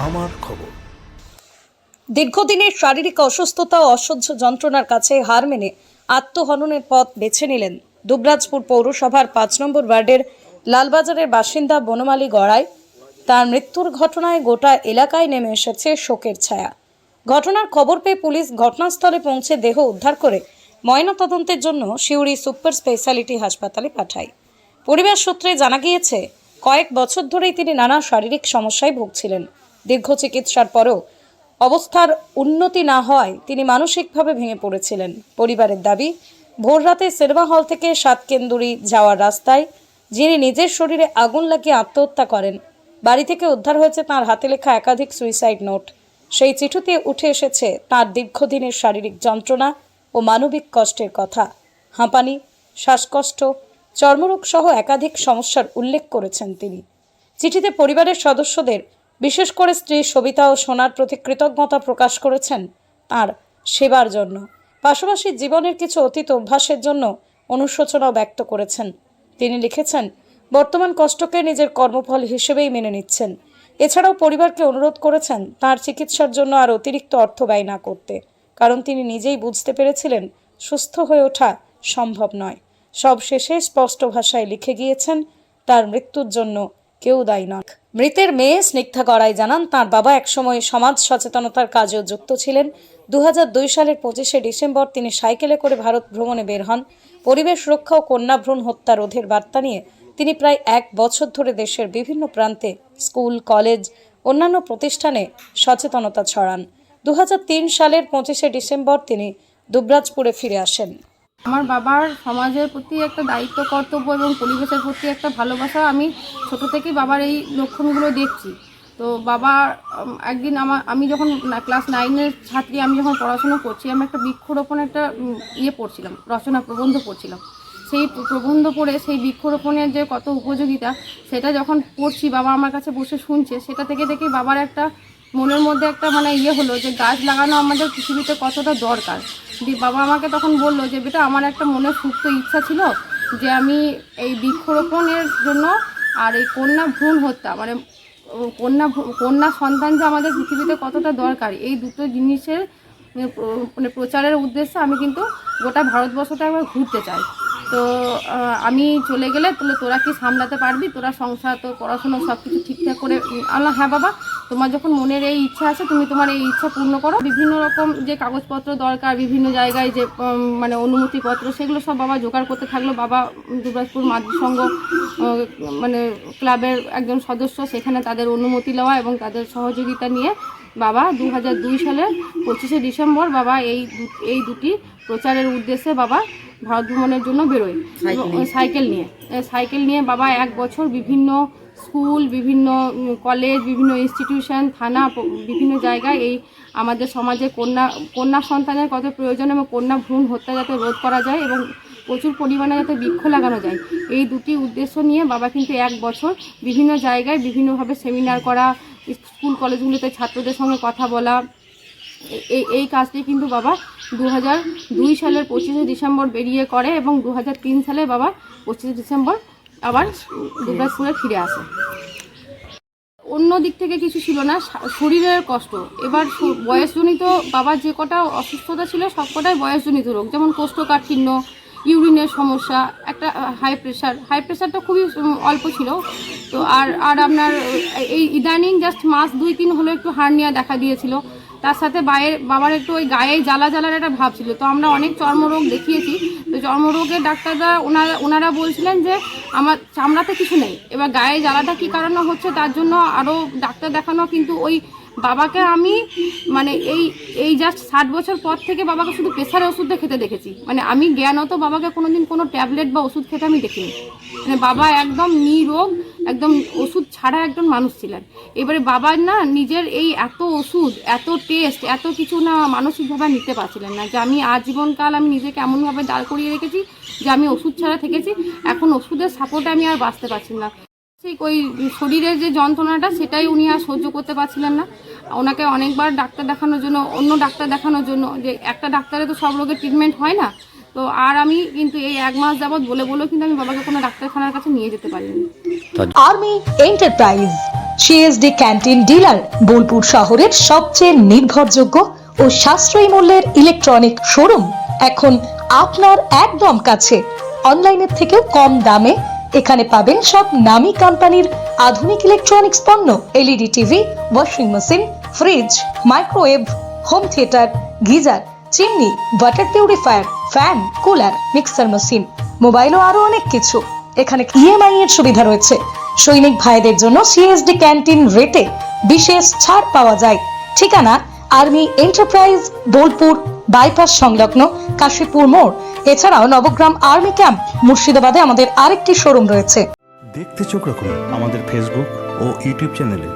আমার খবর। দীর্ঘদিনের শারীরিক অসুস্থতা ও অসহ্য যন্ত্রণার কাছে হার মেনে আত্মহননের পথ বেছে নিলেন দুবরাজপুর পৌরসভার ৫ নম্বর ওয়ার্ডের লালবাজারের বাসিন্দা বনমালী গড়াই। তার মৃত্যুর ঘটনায় গোটা এলাকায় নেমে এসেছে শোকের ছায়া। ঘটনার খবর পেয়ে পুলিশ ঘটনাস্থলে পৌঁছে দেহ উদ্ধার করে ময়নাতদন্তের জন্য সিউড়ি সুপার স্পেশালিটি হাসপাতালে পাঠায়। পরিবার সূত্রে জানা গিয়েছে, কয়েক বছর ধরেই তিনি নানা শারীরিক সমস্যায় ভুগছিলেন। দীর্ঘ চিকিৎসার পরেও অবস্থার উন্নতি না হওয়ায় তিনি মানসিকভাবে ভেঙে পড়েছিলেন। পরিবারের দাবি, ভোররাতে সিনেমা হল থেকে সাতকেন্দুরি যাওয়ার রাস্তায় যিনি নিজের শরীরে আগুন লাগিয়ে আত্মহত্যা করেন, বাড়ি থেকে উদ্ধার হয়েছে তাঁর হাতে লেখা একাধিক সুইসাইড নোট। সেই চিঠিতে উঠে এসেছে তাঁর দীর্ঘদিনের শারীরিক যন্ত্রণা ও মানবিক কষ্টের কথা। হাঁপানি, শ্বাসকষ্ট, চর্মরোগ সহ একাধিক সমস্যার উল্লেখ করেছেন তিনি। চিঠিতে পরিবারের সদস্যদের, বিশেষ করে স্ত্রী সবিতা ও সোনার প্রতি কৃতজ্ঞতা প্রকাশ করেছেন তার সেবার জন্য। পাশাপাশি জীবনের কিছু অতীত অভ্যাসের জন্য অনুশোচনাও ব্যক্ত করেছেন। তিনি লিখেছেন, বর্তমান কষ্টকে নিজের কর্মফল হিসেবেই মেনে নিচ্ছেন। এছাড়াও পরিবারকে অনুরোধ করেছেন তার চিকিৎসার জন্য আর অতিরিক্ত অর্থ ব্যয় না করতে, কারণ তিনি নিজেই বুঝতে পেরেছিলেন সুস্থ হয়ে ওঠা সম্ভব নয়। সব শেষে স্পষ্ট ভাষায় লিখে গিয়েছেন, তার মৃত্যুর জন্য কেউ দায়ী নয়। মৃতের মেয়ে স্নিগ্ধা গড়াই জানান, তার বাবা একসময় সমাজ সচেতনতার কাজেও যুক্ত ছিলেন। ২০০২ সালের ২৫শে ডিসেম্বর তিনি সাইকেলে করে ভারত ভ্রমণে বের হন। পরিবেশ রক্ষা ও কন্যা ভ্রূণ হত্যা রোধের বার্তা নিয়ে তিনি প্রায় ১ বছর ধরে দেশের বিভিন্ন প্রান্তে স্কুল, কলেজ, অন্যান্য প্রতিষ্ঠানে সচেতনতা ছড়ান। ২০০৩ সালের ২৫শে ডিসেম্বর তিনি দুবরাজপুরে ফিরে আসেন। আমার বাবার সমাজের প্রতি একটা দায়িত্ব, কর্তব্য এবং পরিবেশের প্রতি একটা ভালোবাসা আমি ছোট থেকেই বাবার এই লক্ষণগুলো দেখছি। তো বাবা একদিন আমি যখন ক্লাস 9-এর ছাত্রী, আমি যখন পড়াশোনা করছি, আমি একটা বৃক্ষরোপণ একটা পড়ছিলাম, রচনা প্রবন্ধ পড়ছিলাম। সেই প্রবন্ধ পড়ে সেই বৃক্ষরোপণের যে কত উপযোগিতা, সেটা যখন পড়ছি, বাবা আমার কাছে বসে শুনছে, সেটা থেকে দেখেই বাবার একটা মনের মধ্যে একটা হলো যে গাছ লাগানো আমাদের পৃথিবীতে কতটা দরকার। বাবা আমাকে তখন বললো যে বেটা, আমার একটা মনের সুপ্ত ইচ্ছা ছিল যে আমি এই বৃক্ষরোপণের জন্য আর এই কন্যা ভ্রূণ হত্যা কন্যা সন্তান যে আমাদের পৃথিবীতে কতটা দরকার, এই দুটো জিনিসের প্রচারের উদ্দেশ্যে আমি কিন্তু গোটা ভারতবর্ষটা একবার ঘুরতে চাই। তো আমি চলে গেলে তোরা কি সামলাতে পারবি, তোরা সংসার, তোর পড়াশোনা সব কিছু ঠিকঠাক করে? আল্লাহ, হ্যাঁ বাবা, তোমার যখন মনের এই ইচ্ছা আছে, তুমি তোমার এই ইচ্ছা পূর্ণ করো। বিভিন্ন রকম যে কাগজপত্র দরকার, বিভিন্ন জায়গায় যে অনুমতিপত্র, সেগুলো সব বাবা জোগাড় করতে থাকলো। বাবা দুবরাজপুর মাতৃসংঘ ক্লাবের একজন সদস্য, সেখানে তাদের অনুমতি নেওয়া এবং তাদের সহযোগিতা নিয়ে বাবা ২০০২ সালের ২৫শে ডিসেম্বর বাবা এই দুটি প্রচারের উদ্দেশ্যে বাবা ভারত ভ্রমণের জন্য বেরোয় সাইকেল নিয়ে বাবা ১ বছর বিভিন্ন স্কুল, বিভিন্ন কলেজ, বিভিন্ন ইনস্টিটিউশন, থানা, বিভিন্ন জায়গায় এই আমাদের সমাজে কন্যা সন্তানের কত প্রয়োজন এবং কন্যা ভ্রূণ হত্যা যাতে রোধ করা যায় এবং প্রচুর পরিমাণে যাতে বৃক্ষ লাগানো যায়, এই দুটি উদ্দেশ্য নিয়ে বাবা কিন্তু ১ বছর বিভিন্ন জায়গায় বিভিন্নভাবে সেমিনার করা, স্কুল কলেজগুলোতে ছাত্রদের সঙ্গে কথা বলা, এই কাজটি কিন্তু বাবা ২০০২ সালের ২৫শে ডিসেম্বর বেরিয়ে করে এবং ২০০৩ সালে বাবা ২৫শে ডিসেম্বর আবার দুবরাজপুরে ফিরে আসে। অন্য দিক থেকে কিছু ছিল না, শরীরের কষ্ট। এবার বয়সজনিত বাবার যে কটা অসুস্থতা ছিল সব কটাই বয়সজনিত রোগ, যেমন কোষ্ঠকাঠিন্য, ইউরিনের সমস্যা, একটা হাই প্রেশারটা খুবই অল্প ছিল। তো আর আপনার এই ইদানিং জাস্ট মাস ২-৩ হলো একটু হার্নিয়া দেখা দিয়েছিল। তার সাথে বাবার একটু ওই গায়ে জ্বালার একটা ভাব ছিল। তো আমরা অনেক চর্মরোগ দেখিয়েছি। তো চর্মরোগের ডাক্তাররা ওনারা বলছিলেন যে আমার চামড়াতে কিছু নেই, এবার গায়ে জ্বালাটা কী কারণে হচ্ছে তার জন্য আরও ডাক্তার দেখানো। কিন্তু ওই বাবাকে আমি এই জাস্ট ৬০ বছর পর থেকে বাবাকে শুধু প্রেশারের ওষুধটা খেতে দেখেছি। আমি জ্ঞানত বাবাকে কোনোদিন কোনো ট্যাবলেট বা ওষুধ খেতে আমি দেখিনি। বাবা একদম নিরোগ, একদম ওষুধ ছাড়া একজন মানুষ ছিলেন। এবারে বাবার নিজের এই এত ওষুধ, এত টেস্ট, এত কিছু মানসিকভাবে নিতে পারছিলেন না, যে আমি আজীবনকাল আমি নিজেকে এমনভাবে দাঁড় করিয়ে রেখেছি যে আমি ওষুধ ছাড়া থেকেছি, এখন ওষুধের সাপোর্টে আমি আর বাঁচতে পারছি না। সেই ওই শরীরের যে যন্ত্রণাটা, সেটাই উনি আর সহ্য করতে পারছিলেন না। ওনাকে অনেকবার ডাক্তার দেখানোর জন্য, অন্য ডাক্তার দেখানোর জন্য, যে একটা ডাক্তারে তো সব রোগের ট্রিটমেন্ট হয় না। তো আর আমি কিন্তু এই 1 মাস যাবৎ বলেও কিন্তু আমি বাবাকে কোনো ডাক্তারখানার কাছে নিয়ে যেতে পারিনি। Army enterprise CSD canteen dealer, Bolpur শহরের সবচেয়ে নির্ভরযোগ্য ও সাশ্রয়ী মূল্যের ইলেকট্রনিক শোরুম এখন আপনার একদম কাছে। অনলাইনের থেকেও কম দামে এখানে পাবেন সব নামী কোম্পানির আধুনিক ইলেকট্রনিক্স পণ্য, LED TV, washing machine, fridge, microwave, home theatre, geyser, chimney, water purifier, fan, cooler, mixer machine, mobile ও আরো অনেক কিছু। এখানে ইএমআই এর সুবিধা রয়েছে। সৈনিক ভাইদের জন্য সিএসডি ক্যান্টিন রেটে বিশেষ ছাড় পাওয়া যায়। ঠিকানা আর্মি এন্টারপ্রাইজ, বোলপুর বাইপাস সংলগ্ন কাশীপুর মোড়। এছাড়াও নবগ্রাম আর্মি ক্যাম্প, মুর্শিদাবাদে আমাদের আরেকটি শোরুম রয়েছে। দেখতে চোখ রাখুন আমাদের ফেসবুক ও ইউটিউব চ্যানেলে।